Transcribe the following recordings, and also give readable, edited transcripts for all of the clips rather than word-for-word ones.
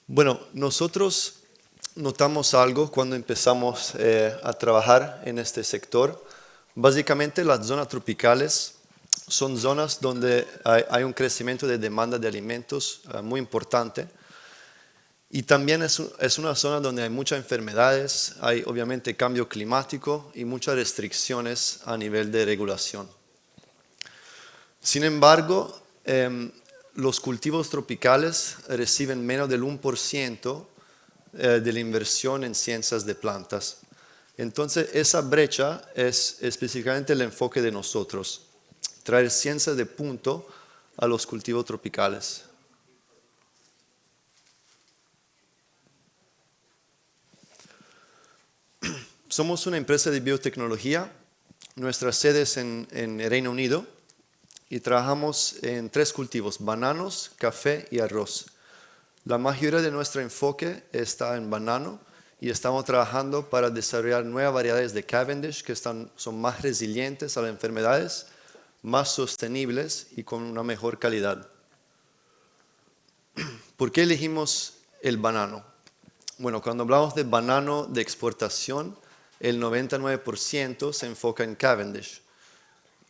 Bueno, nosotros notamos algo cuando empezamos a trabajar en este sector. Básicamente las zonas tropicales son zonas donde hay un crecimiento de demanda de alimentos muy importante y también es una zona donde hay muchas enfermedades, hay obviamente cambio climático y muchas restricciones a nivel de regulación. Sin embargo, los cultivos tropicales reciben menos del 1% de la inversión en ciencias de plantas. Entonces, esa brecha es específicamente el enfoque de nosotros, traer ciencias de punto a los cultivos tropicales. Somos una empresa de biotecnología, nuestra sede es en Reino Unido y trabajamos en 3 cultivos, bananos, café y arroz. La mayoría de nuestro enfoque está en banano y estamos trabajando para desarrollar nuevas variedades de Cavendish que son más resilientes a las enfermedades, más sostenibles y con una mejor calidad. ¿Por qué elegimos el banano? Bueno, cuando hablamos de banano de exportación, el 99% se enfoca en Cavendish.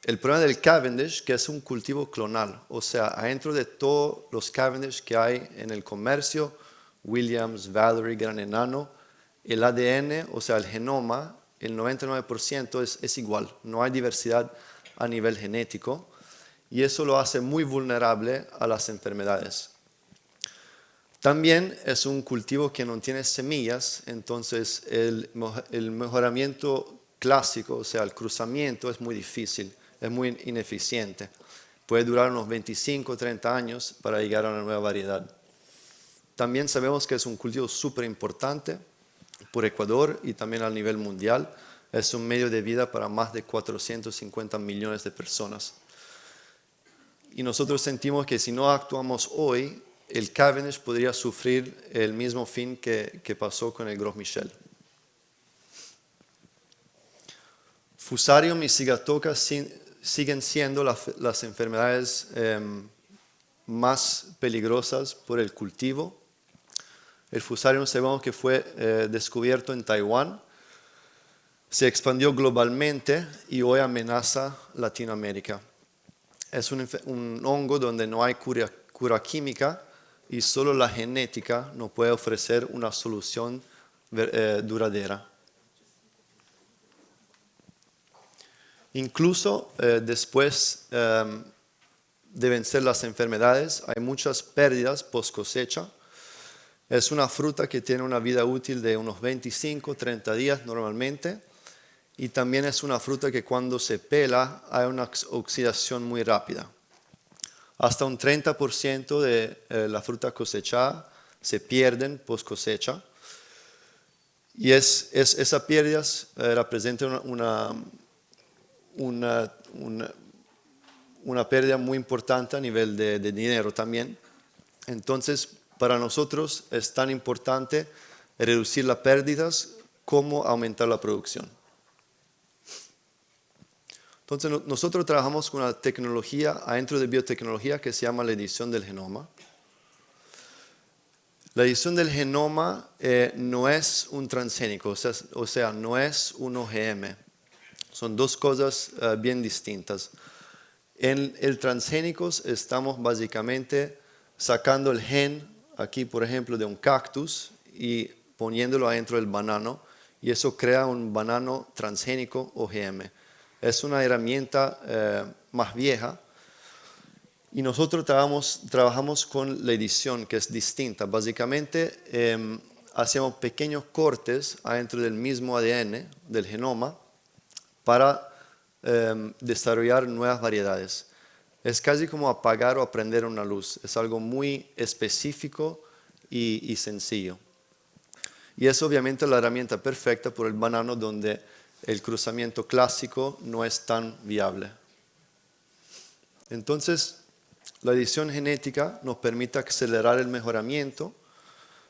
El problema del Cavendish, que es un cultivo clonal, o sea, adentro de todos los Cavendish que hay en el comercio, Williams, Valerie, Gran Enano, el ADN, o sea, el genoma, el 99% es igual, no hay diversidad a nivel genético y eso lo hace muy vulnerable a las enfermedades. También es un cultivo que no tiene semillas, entonces el mejoramiento clásico, o sea, el cruzamiento es muy difícil, es muy ineficiente. Puede durar unos 25 o 30 años para llegar a una nueva variedad. También sabemos que es un cultivo súper importante por Ecuador y también a nivel mundial. Es un medio de vida para más de 450 millones de personas. Y nosotros sentimos que si no actuamos hoy, el Cavendish podría sufrir el mismo fin que pasó con el Gros Michel. Fusarium y Sigatoka siguen siendo las enfermedades más peligrosas por el cultivo. El Fusarium sabemos que fue descubierto en Taiwán, se expandió globalmente y hoy amenaza Latinoamérica. Es un hongo donde no hay cura química y solo la genética nos puede ofrecer una solución duradera. Incluso después de vencer las enfermedades, hay muchas pérdidas post cosecha. Es una fruta que tiene una vida útil de unos 25-30 días normalmente y también es una fruta que cuando se pela hay una oxidación muy rápida. Hasta un 30% de la fruta cosechada se pierden post cosecha y esa pérdida representa una pérdida muy importante a nivel de dinero también. Entonces, para nosotros es tan importante reducir las pérdidas como aumentar la producción. Entonces, nosotros trabajamos con una tecnología adentro de biotecnología que se llama la edición del genoma. La edición del genoma no es un transgénico, o sea, no es un OGM. Son dos cosas bien distintas. En el transgénicos estamos básicamente sacando el gen, aquí por ejemplo, de un cactus y poniéndolo adentro del banano y eso crea un banano transgénico OGM. Es una herramienta más vieja y nosotros trabajamos con la edición que es distinta. Básicamente hacemos pequeños cortes adentro del mismo ADN del genoma para desarrollar nuevas variedades. Es casi como apagar o aprender una luz. Es algo muy específico y sencillo. Y es obviamente la herramienta perfecta por el banano donde el cruzamiento clásico no es tan viable. Entonces, la edición genética nos permite acelerar el mejoramiento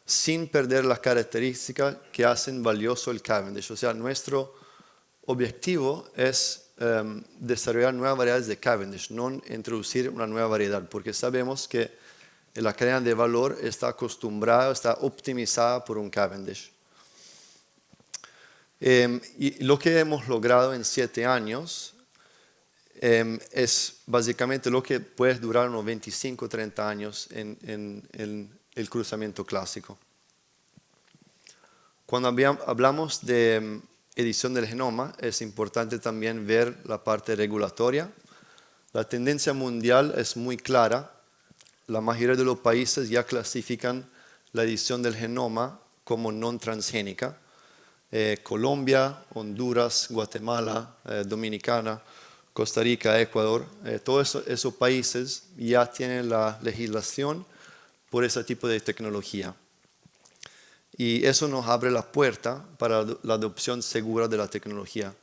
sin perder las características que hacen valioso el Cavendish. O sea, nuestro objetivo es desarrollar nuevas variedades de Cavendish, no introducir una nueva variedad, porque sabemos que la cadena de valor está acostumbrada, está optimizada por un Cavendish. Y lo que hemos logrado en 7 años es básicamente lo que puede durar unos 25 o 30 años en el cruzamiento clásico. Cuando hablamos de edición del genoma, es importante también ver la parte regulatoria. La tendencia mundial es muy clara. La mayoría de los países ya clasifican la edición del genoma como no transgénica. Colombia, Honduras, Guatemala, Dominicana, Costa Rica, Ecuador, todos esos países ya tienen la legislación por ese tipo de tecnología. Y eso nos abre la puerta para la adopción segura de la tecnología.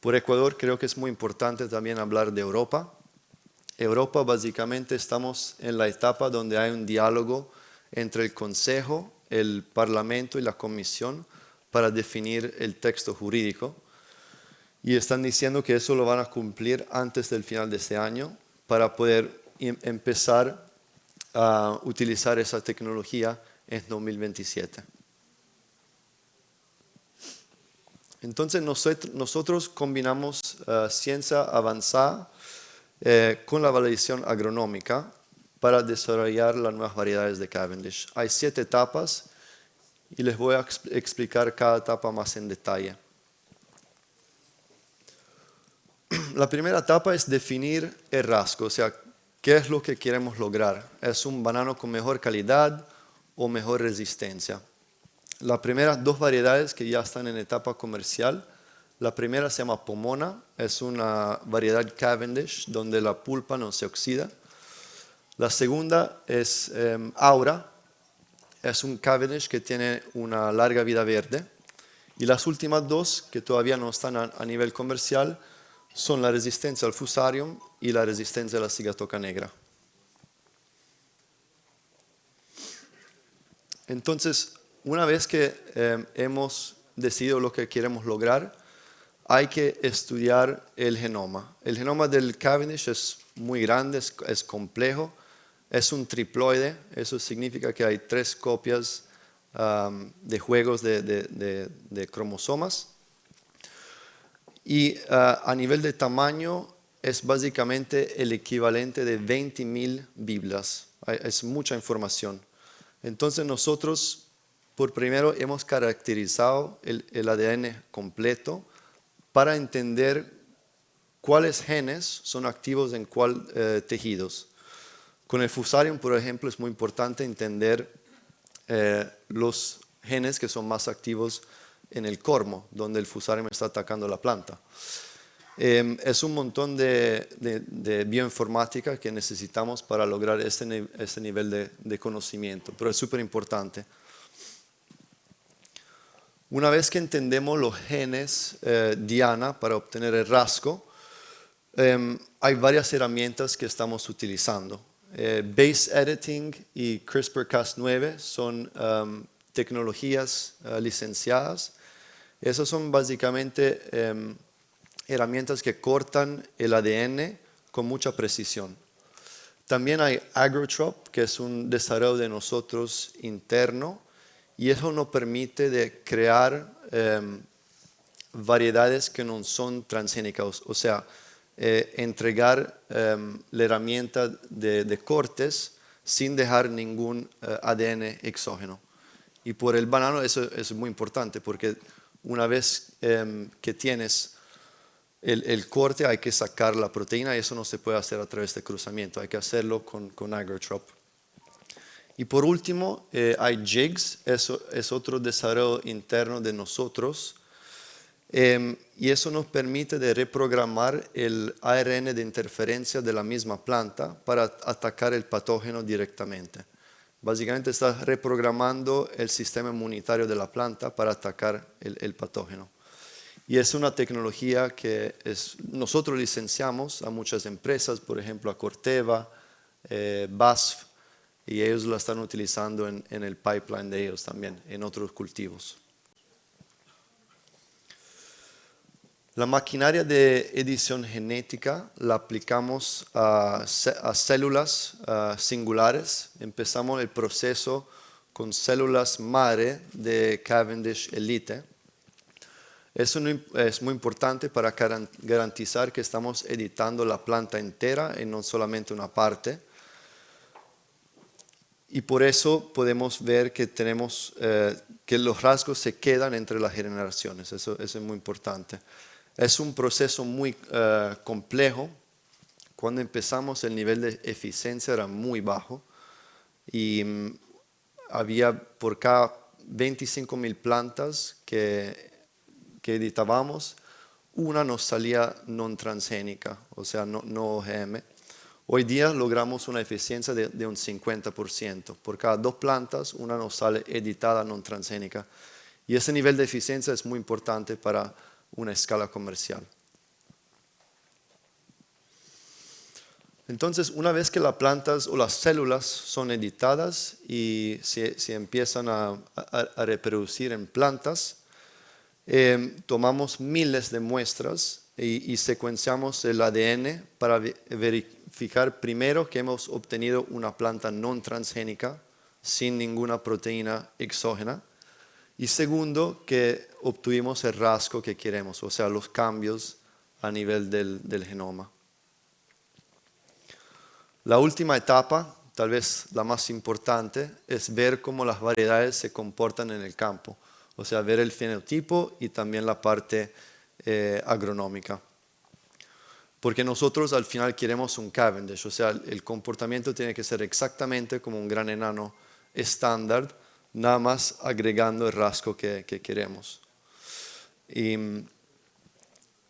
Por Ecuador creo que es muy importante también hablar de Europa. Europa básicamente estamos en la etapa donde hay un diálogo entre el Consejo, el Parlamento y la Comisión para definir el texto jurídico. Y están diciendo que eso lo van a cumplir antes del final de este año para poder empezar a utilizar esa tecnología en 2027. Entonces nosotros combinamos ciencia avanzada con la validación agronómica para desarrollar las nuevas variedades de Cavendish. Hay 7 etapas y les voy a explicar cada etapa más en detalle. La primera etapa es definir el rasgo, o sea, ¿qué es lo que queremos lograr? ¿Es un banano con mejor calidad o mejor resistencia? Las primeras 2 variedades que ya están en etapa comercial, la primera se llama Pomona, es una variedad Cavendish donde la pulpa no se oxida. La segunda es Aura, es un Cavendish que tiene una larga vida verde. Y las últimas 2, que todavía no están a nivel comercial, son la resistencia al Fusarium y la resistencia a la cigatoca negra. Entonces, una vez que hemos decidido lo que queremos lograr, hay que estudiar el genoma. El genoma del Cavendish es muy grande, es complejo, es un triploide, eso significa que hay 3 copias de juegos de cromosomas. Y a nivel de tamaño es básicamente el equivalente de 20.000 Biblias. Es mucha información. Entonces nosotros por primero hemos caracterizado el ADN completo para entender cuáles genes son activos en cuáles tejidos. Con el Fusarium, por ejemplo, es muy importante entender los genes que son más activos en el cormo, donde el Fusarium está atacando la planta. Es un montón de bioinformática que necesitamos para lograr este nivel de conocimiento, pero es súper importante. Una vez que entendemos los genes Diana para obtener el rasgo, hay varias herramientas que estamos utilizando. Base Editing y CRISPR-Cas9 son tecnologías licenciadas. Esas son básicamente herramientas que cortan el ADN con mucha precisión. También hay Agrotrop, que es un desarrollo de nosotros interno, y eso nos permite de crear variedades que no son transgénicas, o sea, entregar la herramienta de cortes sin dejar ningún ADN exógeno. Y por el banano eso es muy importante, porque una vez que tienes el corte hay que sacar la proteína y eso no se puede hacer a través de cruzamiento, hay que hacerlo con Agrotrop. Y por último, hay jigs, eso es otro desarrollo interno de nosotros, y eso nos permite de reprogramar el ARN de interferencia de la misma planta para atacar el patógeno directamente. Básicamente está reprogramando el sistema inmunitario de la planta para atacar el patógeno. Y es una tecnología que nosotros licenciamos a muchas empresas, por ejemplo a Corteva, BASF, y ellos la están utilizando en el pipeline de ellos también, en otros cultivos. La maquinaria de edición genética la aplicamos a células singulares. Empezamos el proceso con células madre de Cavendish Elite. Eso es muy importante para garantizar que estamos editando la planta entera y no solamente una parte. Y por eso podemos ver que tenemos que los rasgos se quedan entre las generaciones. Eso es muy importante. Es un proceso muy complejo. Cuando empezamos el nivel de eficiencia era muy bajo y había por cada 25.000 plantas que editábamos, una nos salía no transgénica, o sea, no OGM. Hoy día logramos una eficiencia de un 50%. Por cada 2 plantas, una nos sale editada no transgénica. Y ese nivel de eficiencia es muy importante para una escala comercial. Entonces, una vez que las plantas o las células son editadas y se empiezan a reproducir en plantas, tomamos miles de muestras y secuenciamos el ADN para verificar primero que hemos obtenido una planta no transgénica sin ninguna proteína exógena y segundo que obtuvimos el rasgo que queremos, o sea, los cambios a nivel del genoma. La última etapa, tal vez la más importante, es ver cómo las variedades se comportan en el campo. O sea, ver el fenotipo y también la parte agronómica. Porque nosotros al final queremos un Cavendish, o sea, el comportamiento tiene que ser exactamente como un gran enano estándar, nada más agregando el rasgo que queremos. Y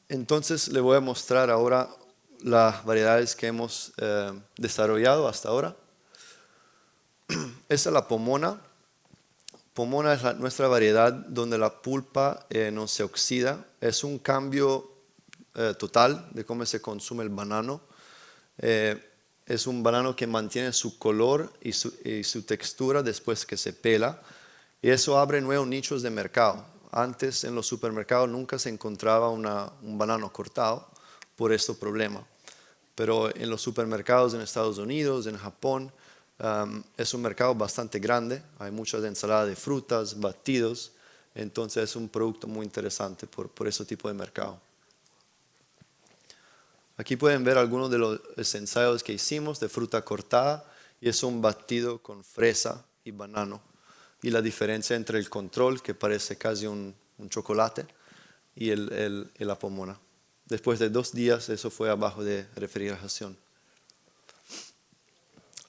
entonces le voy a mostrar ahora las variedades que hemos desarrollado hasta ahora. Esta es la Pomona. Pomona es nuestra variedad donde la pulpa no se oxida. Es un cambio total de cómo se consume el banano. Es un banano que mantiene su color y su textura después que se pela. Y eso abre nuevos nichos de mercado. Antes en los supermercados nunca se encontraba un banano cortado por este problema. Pero en los supermercados en Estados Unidos, en Japón, es un mercado bastante grande, hay muchas ensaladas de frutas, batidos, entonces es un producto muy interesante por ese tipo de mercado. Aquí pueden ver algunos de los ensayos que hicimos de fruta cortada y es un batido con fresa y banano. Y la diferencia entre el control, que parece casi un chocolate, y la pomona. Después de 2 días eso fue abajo de refrigeración.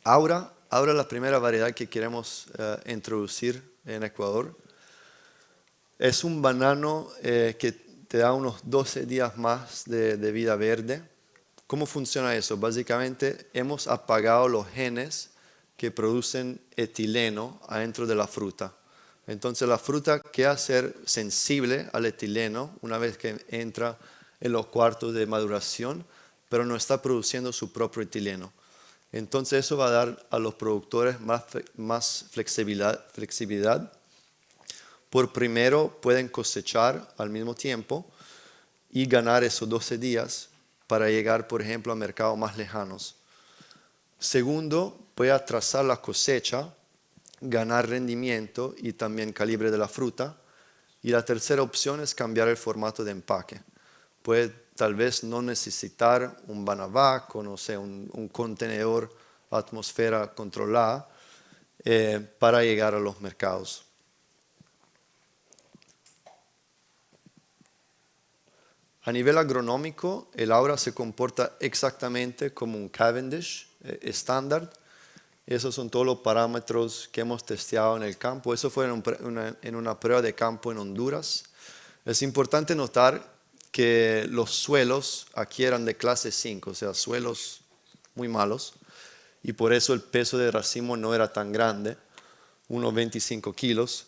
Ahora la primera variedad que queremos introducir en Ecuador es un banano que te da unos 12 días más de vida verde. ¿Cómo funciona eso? Básicamente hemos apagado los genes que producen etileno adentro de la fruta. Entonces la fruta queda ser sensible al etileno una vez que entra en los cuartos de maduración, pero no está produciendo su propio etileno. Entonces eso va a dar a los productores más flexibilidad. Por primero pueden cosechar al mismo tiempo y ganar esos 12 días para llegar, por ejemplo, a mercados más lejanos. Segundo, puede atrasar la cosecha, ganar rendimiento y también calibre de la fruta. Y la tercera opción es cambiar el formato de empaque. Puede tal vez no necesitar un Banavac o no sé, un contenedor atmósfera controlada para llegar a los mercados. A nivel agronómico, el Aura se comporta exactamente como un Cavendish estándar. Esos son todos los parámetros que hemos testeado en el campo. Eso fue en una prueba de campo en Honduras. Es importante notar que los suelos aquí eran de clase 5, o sea, suelos muy malos, y por eso el peso de racimo no era tan grande, unos 25 kilos.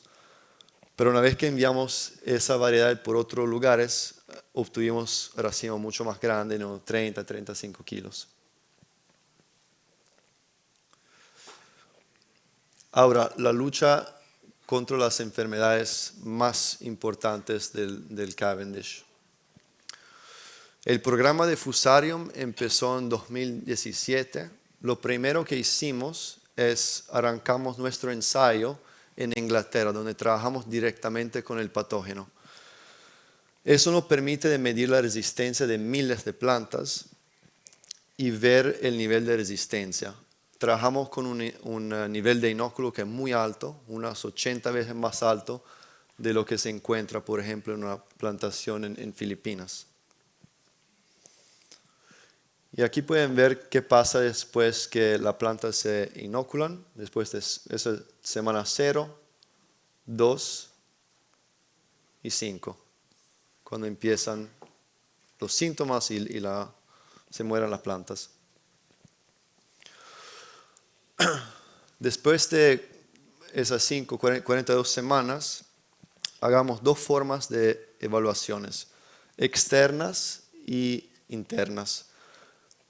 Pero una vez que enviamos esa variedad por otros lugares, obtuvimos racimo mucho más grande, unos 30, 35 kilos. Ahora, la lucha contra las enfermedades más importantes del Cavendish. El programa de Fusarium empezó en 2017. Lo primero que hicimos es arrancamos nuestro ensayo en Inglaterra, donde trabajamos directamente con el patógeno. Eso nos permite de medir la resistencia de miles de plantas y ver el nivel de resistencia. Trabajamos con un nivel de inóculo que es muy alto, unas 80 veces más alto de lo que se encuentra, por ejemplo, en una plantación en Filipinas. Y aquí pueden ver qué pasa después que la planta se inoculan, después de esa semana 0, 2 y 5, cuando empiezan los síntomas y se mueren las plantas. Después de esas 42 semanas, hagamos dos formas de evaluaciones, externas y internas.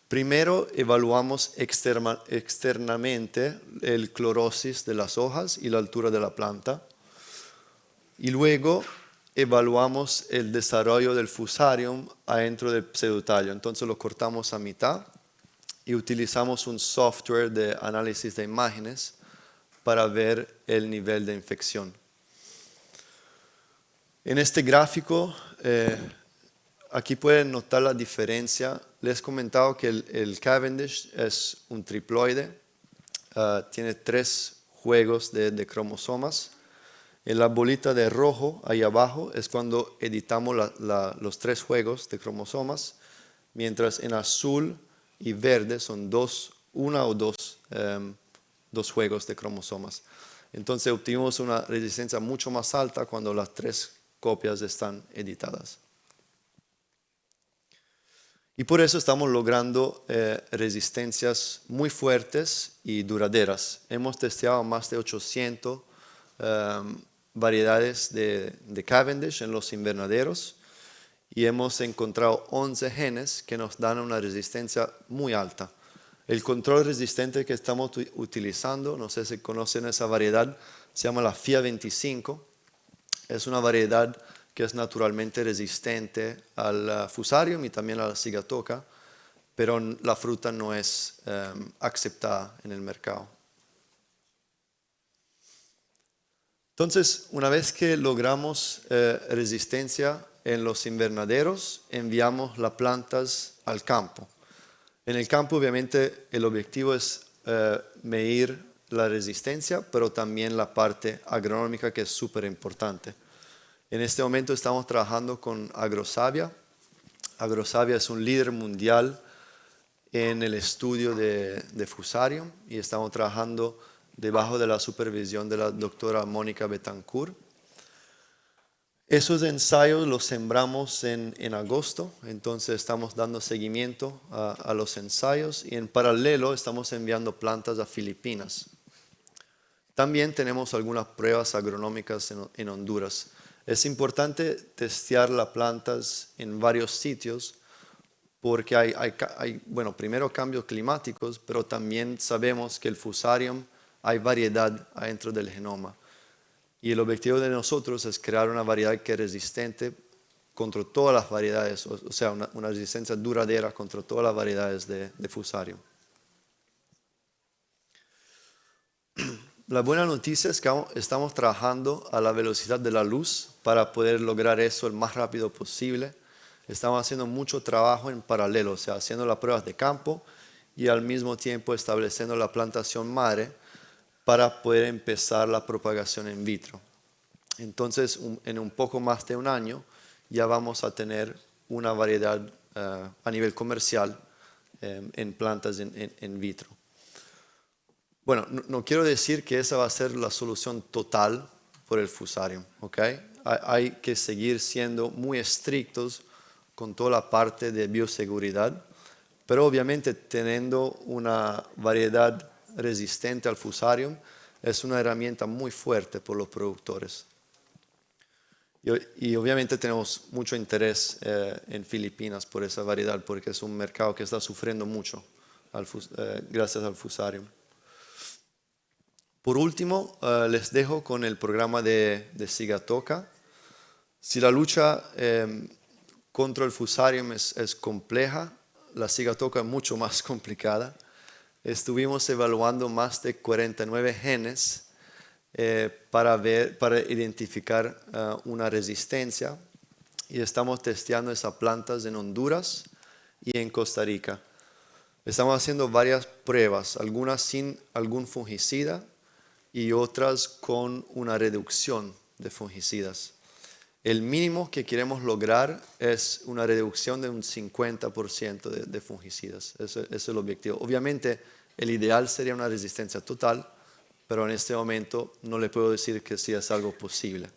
Primero evaluamos externamente el clorosis de las hojas y la altura de la planta. Y luego evaluamos el desarrollo del fusarium adentro del pseudotallo. Entonces lo cortamos a mitad y utilizamos un software de análisis de imágenes para ver el nivel de infección. En este gráfico, aquí pueden notar la diferencia. Les he comentado que el Cavendish es un triploide, tiene 3 juegos de cromosomas. En la bolita de rojo ahí abajo es cuando editamos los 3 juegos de cromosomas, mientras en azul y verde son 2 juegos de cromosomas. Entonces obtuvimos una resistencia mucho más alta cuando las 3 copias están editadas. Y por eso estamos logrando resistencias muy fuertes y duraderas. Hemos testeado más de 800 variedades de Cavendish en los invernaderos y hemos encontrado 11 genes que nos dan una resistencia muy alta. El control resistente que estamos utilizando, no sé si conocen esa variedad, se llama la FIA 25. Es una variedad que es naturalmente resistente al fusarium y también a la sigatoka, pero la fruta no es aceptada en el mercado. Entonces, una vez que logramos resistencia en los invernaderos, enviamos las plantas al campo. En el campo, obviamente, el objetivo es medir la resistencia, pero también la parte agronómica, que es súper importante. En este momento estamos trabajando con Agrosavia. Agrosavia es un líder mundial en el estudio de fusarium y estamos trabajando debajo de la supervisión de la doctora Mónica Betancourt. Esos ensayos los sembramos en agosto, entonces estamos dando seguimiento a los ensayos y en paralelo estamos enviando plantas a Filipinas. También tenemos algunas pruebas agronómicas en Honduras. Es importante testear las plantas en varios sitios porque hay primero cambios climáticos, pero también sabemos que el fusarium hay variedad adentro del genoma. Y el objetivo de nosotros es crear una variedad que es resistente contra todas las variedades, o sea, una resistencia duradera contra todas las variedades de fusarium. La buena noticia es que estamos trabajando a la velocidad de la luz para poder lograr eso el más rápido posible. Estamos haciendo mucho trabajo en paralelo, o sea, haciendo las pruebas de campo y al mismo tiempo estableciendo la plantación madre para poder empezar la propagación in vitro. Entonces, en un poco más de un año ya vamos a tener una variedad a nivel comercial en plantas in vitro. Bueno, no quiero decir que esa va a ser la solución total por el fusarium, ¿ok? Hay que seguir siendo muy estrictos con toda la parte de bioseguridad, pero obviamente teniendo una variedad resistente al fusarium es una herramienta muy fuerte por los productores. Y obviamente tenemos mucho interés en Filipinas por esa variedad, porque es un mercado que está sufriendo mucho gracias al fusarium. Por último, les dejo con el programa de sigatoka. Si la lucha Control Fusarium es compleja, la Sigatoka es mucho más complicada. Estuvimos evaluando más de 49 genes para identificar una resistencia y estamos testeando esas plantas en Honduras y en Costa Rica. Estamos haciendo varias pruebas, algunas sin algún fungicida y otras con una reducción de fungicidas. El mínimo que queremos lograr es una reducción de un 50% de fungicidas. Ese es el objetivo. Obviamente, el ideal sería una resistencia total, pero en este momento no le puedo decir que sí es algo posible.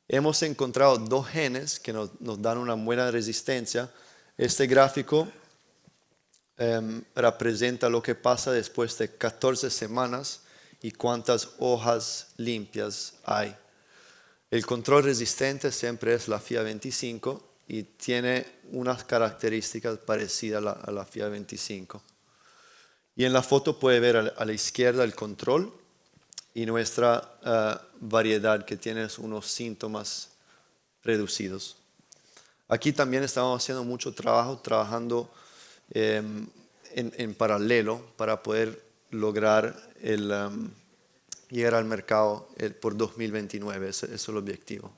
Hemos encontrado 2 genes que nos dan una buena resistencia. Este gráfico representa lo que pasa después de 14 semanas y cuántas hojas limpias hay. El control resistente siempre es la FIA 25 y tiene unas características parecidas a la FIA 25. Y en la foto puede ver a la izquierda el control y nuestra variedad que tiene unos síntomas reducidos. Aquí también estamos haciendo mucho trabajo, trabajando en paralelo para poder lograr llegar al mercado por 2029, ese es el objetivo.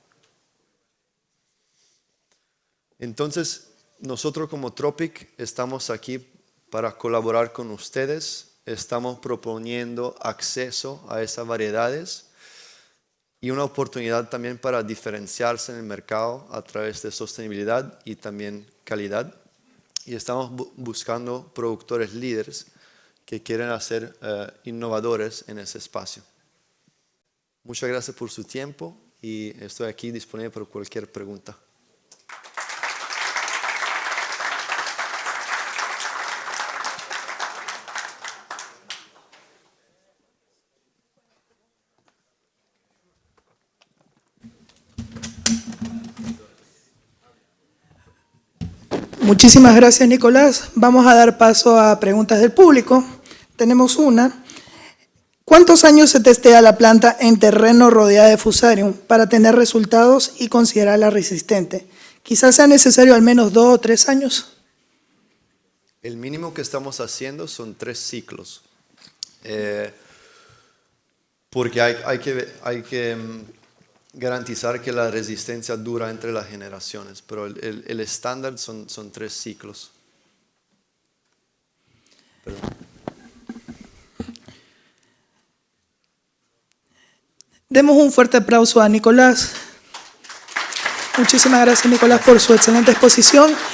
Entonces, nosotros como Tropic estamos aquí para colaborar con ustedes, estamos proponiendo acceso a esas variedades y una oportunidad también para diferenciarse en el mercado a través de sostenibilidad y también calidad. Y estamos buscando productores líderes que quieren ser innovadores en ese espacio. Muchas gracias por su tiempo y estoy aquí disponible para cualquier pregunta. Muchísimas gracias, Nicolás. Vamos a dar paso a preguntas del público. Tenemos una. ¿Cuántos años se testea la planta en terreno rodeada de Fusarium para tener resultados y considerarla resistente? Quizás sea necesario al menos 2 o 3 años. El mínimo que estamos haciendo son 3 ciclos. Porque hay que garantizar que la resistencia dura entre las generaciones, pero el estándar son 3 ciclos. Perdón. Demos un fuerte aplauso a Nicolás. Muchísimas gracias, Nicolás, por su excelente exposición.